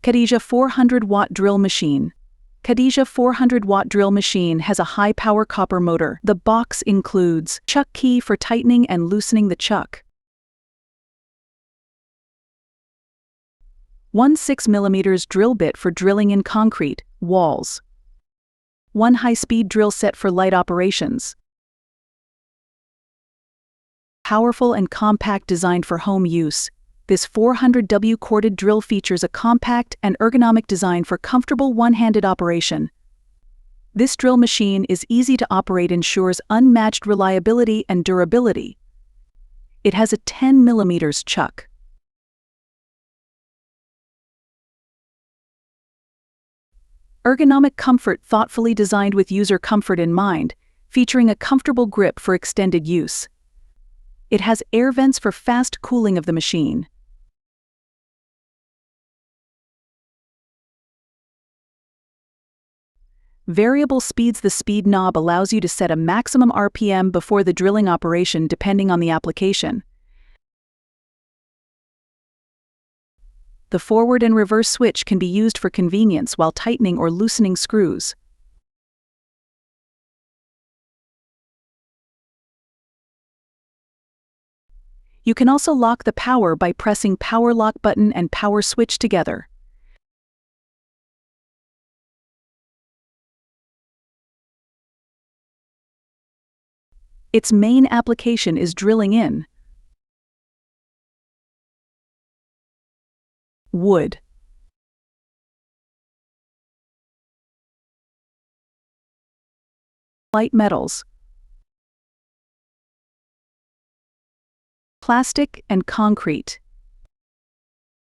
Khadija 400-watt drill machine. Khadija 400-watt drill machine has a high-power copper motor. The box includes chuck key for tightening and loosening the chuck, 1 6mm drill bit for drilling in concrete, walls, 1 high-speed drill set for light operations. Powerful and compact, designed for home use. This 400W corded drill features a compact and ergonomic design for comfortable one-handed operation. This drill machine is easy to operate, ensures unmatched reliability and durability. It has a 10mm chuck. Ergonomic comfort, thoughtfully designed with user comfort in mind, featuring a comfortable grip for extended use. It has air vents for fast cooling of the machine. Variable speeds. The speed knob allows you to set a maximum RPM before the drilling operation depending on the application. The forward and reverse switch can be used for convenience while tightening or loosening screws. You can also lock the power by pressing power lock button and power switch together. Its main application is drilling in wood, light metals, plastic, and concrete.